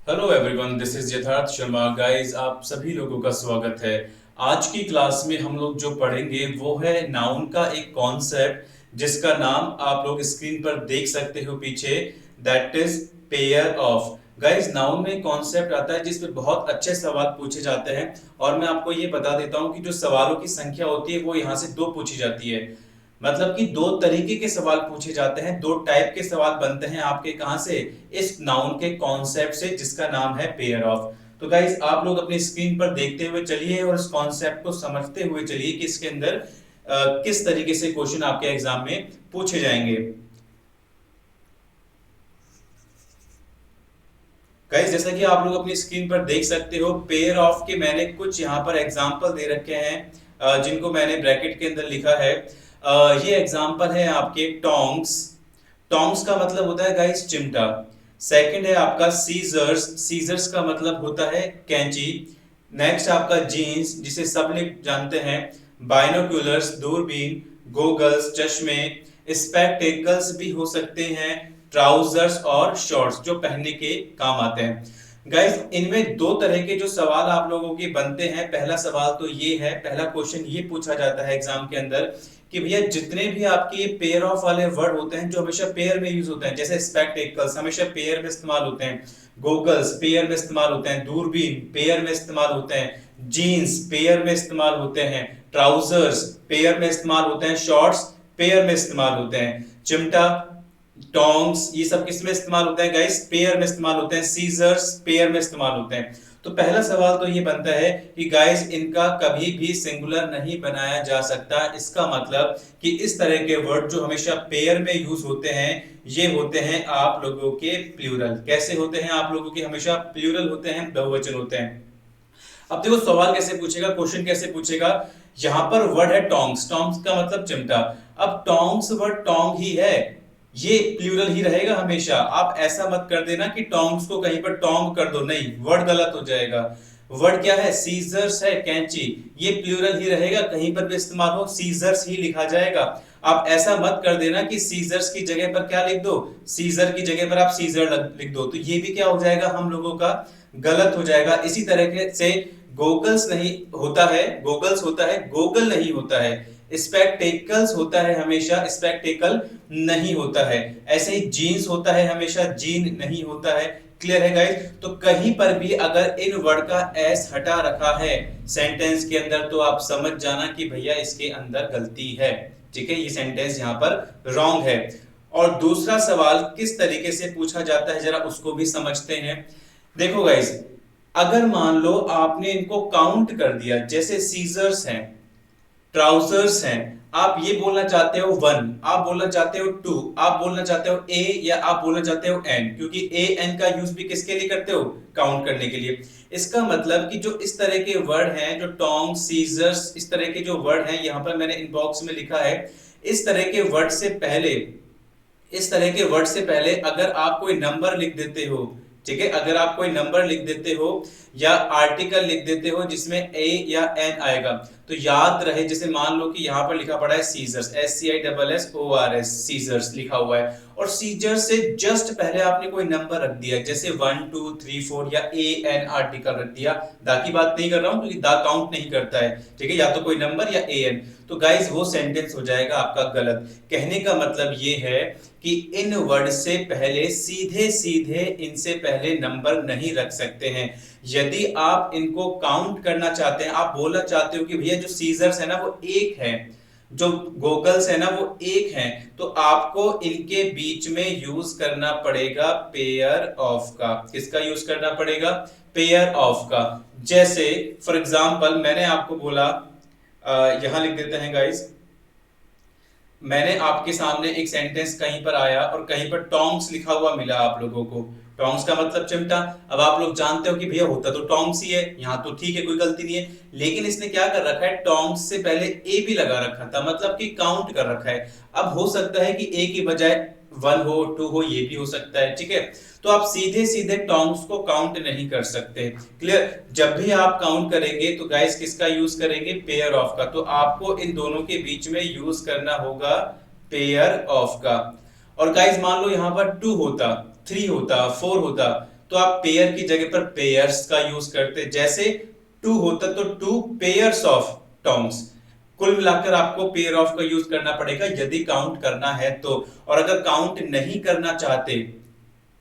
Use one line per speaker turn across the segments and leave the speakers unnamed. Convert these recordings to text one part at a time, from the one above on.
Hello everyone, this is यथार्थ Sharma. Guys, आप सभी लोगों का स्वागत है। आज की क्लास में हम लोग जो पढ़ेंगे वो है नाउन का एक कॉन्सेप्ट जिसका नाम आप लोग स्क्रीन पर देख सकते हो पीछे, that is pair of. Guys, noun में एक कॉन्सेप्ट आता है जिसमें बहुत अच्छे सवाल पूछे जाते हैं और मैं आपको ये बता देता हूँ कि जो सवालों की संख्या होती है वो यहाँ से दो पूछी जाती है। मतलब कि दो तरीके के सवाल पूछे जाते हैं, दो टाइप के सवाल बनते हैं आपके कहां से, इस नाउन के कॉन्सेप्ट से जिसका नाम है पेयर ऑफ। तो गाइस, आप लोग अपनी स्क्रीन पर देखते हुए चलिए और इस कॉन्सेप्ट को समझते हुए चलिए कि इसके अंदर किस तरीके से क्वेश्चन आपके एग्जाम में पूछे जाएंगे। गाइस, जैसा कि आप लोग अपनी स्क्रीन पर देख सकते हो, पेयर ऑफ के मैंने कुछ यहाँ पर एग्जांपल दे रखे हैं, जिनको मैंने ब्रैकेट के अंदर लिखा है। ये एग्जांपल है आपके टोंग्स। टोंग्स का मतलब होता है गाइस चिमटा। सेकंड है आपका सीजर्स। सीजर्स का मतलब होता है कैंची। नेक्स्ट आपका जीन्स, जिसे सब लोग जानते हैं। बाइनोक्यूलर्स, दूरबीन। गोगल्स, चश्मे। स्पेक्टेकल्स भी हो सकते हैं। ट्राउजर्स और शॉर्ट्स, जो पहनने के काम आते हैं। गाइस, इनमें दो तरह के जो सवाल आप लोगों के बनते हैं। पहला सवाल तो ये है, पहला क्वेश्चन ये पूछा जाता है एग्जाम के अंदर कि भैया जितने भी आपके पेयर ऑफ वाले वर्ड होते हैं जो हमेशा पेयर में यूज होते हैं, जैसे स्पेक्टेकल्स हमेशा पेयर में इस्तेमाल होते हैं, गोगल्स पेयर में इस्तेमाल होते हैं, दूरबीन पेयर में इस्तेमाल होते हैं, जीन्स पेयर में इस्तेमाल होते हैं, ट्राउजर्स पेयर में इस्तेमाल होते हैं, शॉर्ट्स पेयर में इस्तेमाल होते हैं, चिमटा, टोंग्स, ये सब किस में इस्तेमाल होते हैं गाइस? पेयर में इस्तेमाल होते हैं। सीजर्स पेयर में इस्तेमाल होते हैं। तो पहला सवाल तो ये बनता है कि गाइस इनका कभी भी सिंगुलर नहीं बनाया जा सकता। इसका मतलब कि इस तरह के वर्ड जो हमेशा पेयर में यूज होते हैं ये होते हैं आप लोगों के प्लूरल। कैसे होते हैं आप लोगों के? हमेशा प्लूरल होते हैं, बहुवचन होते हैं। अब देखो सवाल कैसे पूछेगा, क्वेश्चन कैसे पूछेगा। यहां पर वर्ड है टोंग्स। टोंग्स का मतलब चिमटा। अब टोंग्स वर्ड टोंग ही है, ये प्लूरल ही रहेगा हमेशा। आप ऐसा मत कर देना कि टोंग्स को कहीं पर टोंग कर दो, नहीं, वर्ड गलत हो जाएगा। वर्ड क्या है? सीजर्स है, कैंची। ये प्लूरल ही रहेगा, कहीं पर भी इस्तेमाल हो सीजर्स ही लिखा जाएगा। आप ऐसा मत कर देना कि सीजर्स की जगह पर क्या लिख दो, सीजर की जगह पर आप सीजर लिख दो, तो ये भी क्या हो जाएगा हम लोगों का, गलत हो जाएगा। इसी तरह से गोगल्स नहीं होता है, गोगल्स होता है, गोगल नहीं होता है। स्पेक्टेकल्स होता है हमेशा, स्पेक्टेकल नहीं होता है। ऐसे ही जीन्स होता है हमेशा, जीन नहीं होता है। क्लियर है गाइस? तो कहीं पर भी अगर इन वर्ड का एस हटा रखा है सेंटेंस के अंदर तो आप समझ जाना कि भैया इसके अंदर गलती है। ठीक है, ये सेंटेंस यहाँ पर रॉन्ग है। और दूसरा सवाल किस तरीके से पूछा जाता है जरा उसको भी समझते हैं। देखो गाइस, अगर मान लो आपने इनको काउंट कर दिया, जैसे सीजर्स हैं, ट्राउजर्स हैं, आप ये बोलना चाहते हो वन, आप बोलना चाहते हो टू, आप बोलना चाहते हो ए, या आप बोलना चाहते हो एन, क्योंकि ए एन का यूज भी किसके लिए करते हो? काउंट करने के लिए। इसका मतलब कि जो इस तरह के वर्ड हैं, जो टोंग, सीजर्स, इस तरह के जो वर्ड हैं, यहां पर मैंने इनबॉक्स में लिखा है, इस तरह के वर्ड से पहले, इस तरह के वर्ड से पहले अगर आप कोई नंबर लिख देते हो, ठीक है, अगर आप कोई नंबर लिख देते हो या आर्टिकल लिख देते हो जिसमें ए या एन आएगा, तो याद रहे, जैसे मान लो कि यहाँ पर लिखा पड़ा है सीजर्स, SCISSORS, सीजर्स लिखा हुआ है, और सीजर्स से जस्ट पहले आपने कोई नंबर रख दिया, जैसे 1 2 3 4 या ए एन आर्टिकल रख दिया। दा की बात नहीं कर रहा हूं क्योंकि दा काउंट नहीं करता है, ठीक है, या तो कोई नंबर या ए एन, तो गाइज वो सेंटेंस हो जाएगा आपका गलत। कहने का मतलब ये है कि इन वर्ड से पहले सीधे सीधे इनसे पहले नंबर नहीं रख सकते हैं। यदि आप इनको काउंट करना चाहते हैं, आप बोलना चाहते हो कि भैया जो सीजर्स है ना वो एक है, जो गोगल्स है ना वो एक है, तो आपको इनके बीच में यूज करना पड़ेगा पेयर ऑफ का। किसका यूज करना पड़ेगा? पेयर ऑफ का। जैसे फॉर एग्जांपल मैंने आपको बोला, यहां लिख देते हैं गाइस, मैंने आपके सामने एक सेंटेंस कहीं पर आया और कहीं पर टोंग्स लिखा हुआ मिला आप लोगों को। टोंग्स का मतलब चिमटा। अब आप लोग जानते हो कि भैया होता तो टोंग्स ही है, यहाँ तो ठीक है, कोई गलती नहीं है, लेकिन इसने क्या कर रखा है, टोंग्स से पहले ए भी लगा रखा था, मतलब कि काउंट कर रखा है। अब हो सकता है कि ए की बजाय 1 हो, 2 हो, ये भी हो सकता है, ठीक है। तो आप सीधे सीधे टोंग्स को काउंट नहीं कर सकते। क्लियर? जब भी आप काउंट करेंगे तो गाइस किसका यूज करेंगे? पेयर ऑफ का। तो आपको इन दोनों के बीच में यूज करना होगा पेयर ऑफ का। और गाइस मान लो यहां पर 2 होता, 3 होता, 4 होता, तो आप पेयर की जगह पर पेयर्स का यूज करते। जैसे टू होता तो टू पेयर्स ऑफ टोंग्स। कुल मिलाकर आपको पेयर ऑफ का यूज करना पड़ेगा यदि काउंट करना है तो। और अगर काउंट नहीं करना चाहते,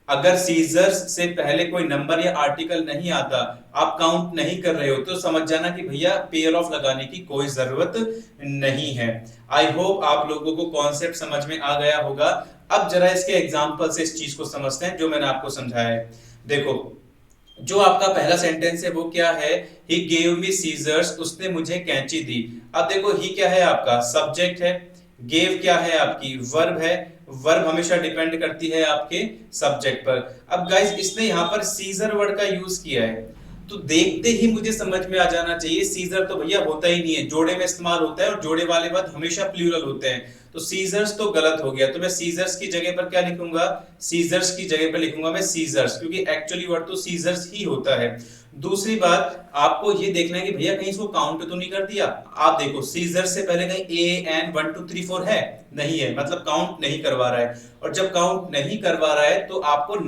अगर सीजर्स से पहले कोई नंबर या आर्टिकल नहीं आता, आप काउंट नहीं कर रहे हो, तो समझ जाना कि भैया पेयर ऑफ लगाने की कोई जरूरत नहीं है। आई होप आप लोगों को कॉन्सेप्ट समझ में आ गया होगा। अब जरा इसके एग्जांपल से इस चीज को समझते हैं जो मैंने आपको समझाया है। देखो, जो आपका पहला सेंटेंस है वो क्या है? ही गेव मी सीजर्स, उसने मुझे कैंची दी। अब देखो, ही क्या है? आपका सब्जेक्ट है। गेव क्या है? आपकी वर्ब है। वर्ब हमेशा डिपेंड करती है आपके सब्जेक्ट पर। अब गाइस, इसने यहां पर सीजर वर्ड का यूज किया है, तो देखते ही मुझे समझ में आ जाना चाहिए सीजर तो भैया होता ही नहीं है, जोड़े में इस्तेमाल होता है और जोड़े वाले वर्ड हमेशा प्लूरल होते हैं। तो सीजर्स तो गलत हो गया, तो मैं सीजर्स की जगह पर क्या लिखूंगा? सीजर्स की जगह पर लिखूंगा मैं सीजर्स, क्योंकि एक्चुअली वर्ड तो सीजर्स ही होता है। दूसरी बात, आपको ये देखना है कि भैया कहीं इसको काउंट तो नहीं कर दिया। आप देखो, सीजर्स से पहले कहीं ए एन 1 2 3 4 है? नहीं है, मतलब काउंट नहीं करवा रहा है। और जब काउंट नहीं करवा रहा है तो आपको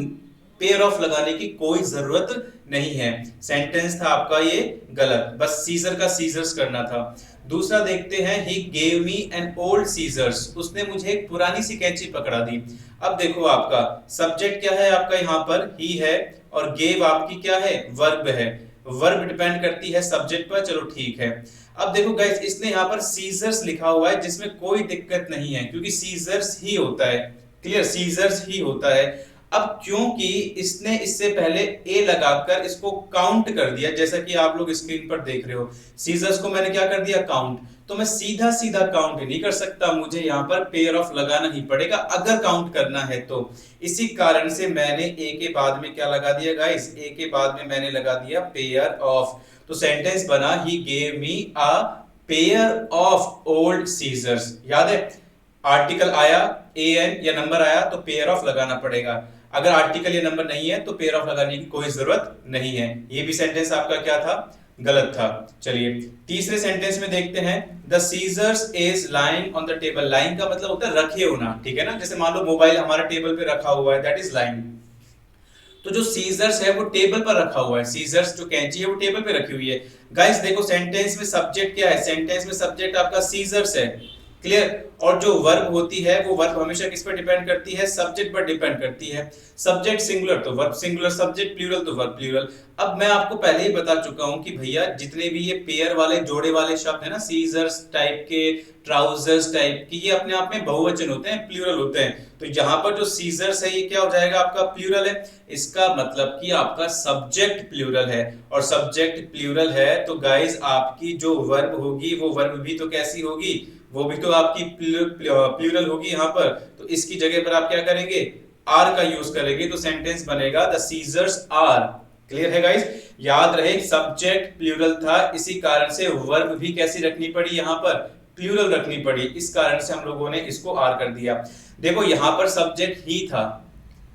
पेयर ऑफ लगाने की कोई जरूरत नहीं है। सेंटेंस था आपका ये गलत, बस सीजर का सीजर्स करना था। दूसरा देखते हैं, he gave me an old scissors, उसने मुझे एक पुरानी सी कैंची पकड़ा दी। अब देखो, आपका सब्जेक्ट क्या है? आपका यहाँ पर ही है, और गेव आपकी क्या है? वर्ब है। वर्ब डिपेंड करती है सब्जेक्ट पर, चलो ठीक है। अब देखो गाइस, इसने यहाँ पर सीजर्स लिखा हुआ है, जिसमें कोई दिक्कत नहीं है क्योंकि सीजर्स ही होता है। क्लियर? सीजर्स ही होता है। अब क्योंकि इसने इससे पहले ए लगाकर इसको काउंट कर दिया, जैसा कि आप लोग स्क्रीन पर देख रहे हो, सीजर्स को मैंने क्या कर दिया? काउंट। तो मैं सीधा सीधा काउंट नहीं कर सकता, मुझे यहाँ पर पेयर ऑफ लगाना ही पड़ेगा अगर काउंट करना है तो। इसी कारण से मैंने ए के बाद में क्या लगा दिया गाइस? ए के बाद में मैंने लगा दिया पेयर ऑफ। तो सेंटेंस बना, he gave me a pair of old scissors. याद है, आर्टिकल आया, ए एन या नंबर आया तो पेयर ऑफ लगाना पड़ेगा। अगर आर्टिकल या नंबर नहीं है तो पेयर ऑफ लगाने की कोई जरूरत नहीं है। ये भी सेंटेंस आपका क्या था? गलत था। चलिए तीसरे सेंटेंस में देखते हैं, the scissors is lying on the table. Lying का मतलब होता है रखे होना, ठीक है ना? जैसे मान लो मोबाइल हमारा टेबल पे रखा हुआ है, दैट इज लाइंग। तो जो सीजर्स है वो टेबल पर रखा हुआ है, सीजर्स जो कैंची है वो टेबल पे रखी हुई है। गाइस देखो, सेंटेंस में सब्जेक्ट क्या है? सेंटेंस में सब्जेक्ट आपका सीजर्स है। क्लियर? और जो वर्ब होती है वो वर्ब हमेशा किस पर डिपेंड करती है? सब्जेक्ट पर डिपेंड करती है। सब्जेक्ट सिंगुलर तो वर्ब सिंगुलर, सब्जेक्ट प्लूरल तो वर्ब प्लूरल। अब मैं आपको पहले ही बता चुका हूं कि भैया जितने भी ये पेयर वाले जोड़े वाले शब्द है ना, सीजर्स टाइप के, ट्राउजर्स टाइप के, ये अपने आप में बहुवचन होते हैं, प्लूरल होते हैं। तो यहाँ पर जो सीजर्स है ये क्या हो जाएगा? आपका प्लूरल है। इसका मतलब कि आपका सब्जेक्ट प्लूरल है, और सब्जेक्ट प्लूरल है तो गाइस आपकी जो वर्ब होगी वो वर्ब भी तो कैसी होगी? वो भी तो आपकी प्लूरल होगी यहाँ पर। तो इसकी जगह पर आप क्या करेंगे? आर का यूज करेंगे, तो सेंटेंस बनेगा द सीजर्स आर। क्लियर है गाइस? याद रहे, सब्जेक्ट प्लूरल था, इसी कारण से वर्ब भी कैसी रखनी पड़ी? यहाँ पर प्लूरल रखनी पड़ी। इस कारण से हम लोगों ने इसको आर कर दिया। देखो, यहाँ पर सब्जेक्ट ही था।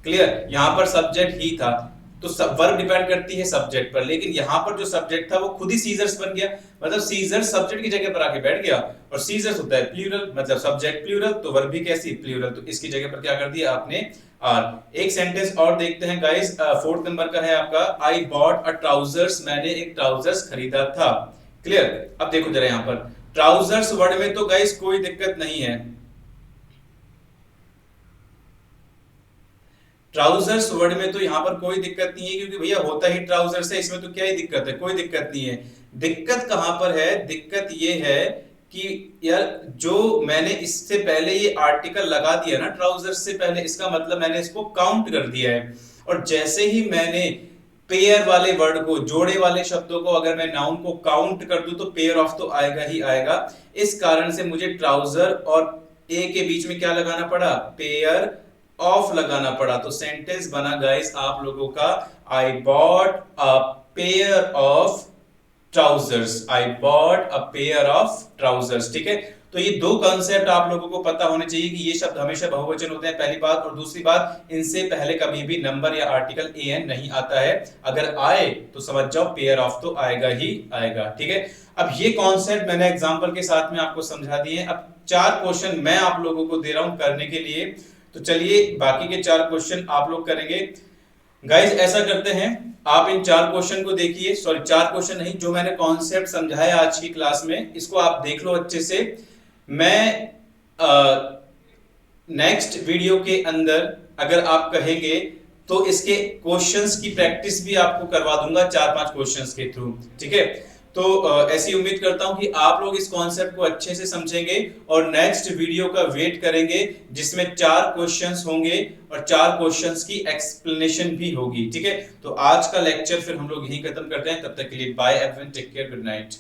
क्लियर? यहाँ पर सब्जेक्ट ही था, तो वर्ब डिपेंड करती है सब्जेक्ट पर, लेकिन यहाँ पर जो सब्जेक्ट था वो खुद ही सीजर्स बन गया। मतलब सीजर्स सब्जेक्ट की जगह पर आके बैठ गया, और सीजर्स होता है प्लूरल, मतलब सब्जेक्ट प्लूरल तो वर्ब भी कैसी? प्लूरल। तो इसकी जगह पर क्या कर दिया आपने? आर। एक सेंटेंस और देखते हैं गाइस, फोर्थ नंबर का है आपका, आई बॉट अ ट्राउजर्स, मैंने एक ट्राउजर्स खरीदा था। क्लियर? अब देखो जरा, यहाँ पर ट्राउजर्स वर्ड में तो गाइस कोई दिक्कत नहीं है। ट्राउजर्स वर्ड में तो यहाँ पर कोई दिक्कत नहीं है, क्योंकि भैया होता ही ट्राउजर्स है, इसमें तो क्या ही दिक्कत है? कोई दिक्कत नहीं है। दिक्कत कहां पर है? दिक्कत ये है कि यार जो मैंने इससे पहले ये आर्टिकल लगा दिया ना ट्राउजर्स से पहले, इसका मतलब मैंने इसको काउंट कर दिया है। और जैसे ही मैंने पेयर वाले वर्ड को, जोड़े वाले शब्दों को, अगर मैं नाउन को काउंट कर दूं तो पेयर ऑफ तो आएगा ही आएगा। इस कारण से मुझे ट्राउजर और ए के बीच में क्या लगाना पड़ा? पेयर ऑफ लगाना पड़ा। तो सेंटेंस बना गाइस आप लोगों का, I bought a pair of trousers. I bought a pair of trousers. ठीक है? तो ये दो कॉन्सेप्ट आप लोगों को पता होने चाहिए कि ये शब्द हमेशा बहुवचन होते हैं, पहली बात। और दूसरी बात, इनसे पहले कभी भी नंबर या आर्टिकल एन नहीं आता है। अगर आए तो समझ जाओ पेयर ऑफ तो आएगा ही आएगा। ठीक है? अब ये कॉन्सेप्ट मैंने एग्जांपल के साथ में आपको समझा दिए। अब 4 क्वेश्चन मैं आप लोगों को दे रहा हूं करने के लिए, तो चलिए बाकी के 4 क्वेश्चन आप लोग करेंगे। गाइज ऐसा करते हैं, आप इन 4 क्वेश्चन को देखिए, सॉरी 4 क्वेश्चन नहीं, जो मैंने कॉन्सेप्ट समझाया आज की क्लास में, इसको आप देख लो अच्छे से। मैं नेक्स्ट वीडियो के अंदर अगर आप कहेंगे तो इसके क्वेश्चंस की प्रैक्टिस भी आपको करवा दूंगा 4-5 क्वेश्चंस के थ्रू, ठीक है। तो ऐसी उम्मीद करता हूं कि आप लोग इस कॉन्सेप्ट को अच्छे से समझेंगे और नेक्स्ट वीडियो का वेट करेंगे जिसमें 4 क्वेश्चंस होंगे और 4 क्वेश्चंस की एक्सप्लेनेशन भी होगी, ठीक है। तो आज का लेक्चर फिर हम लोग यहीं खत्म करते हैं, तब तक के लिए bye everyone, take care, good night.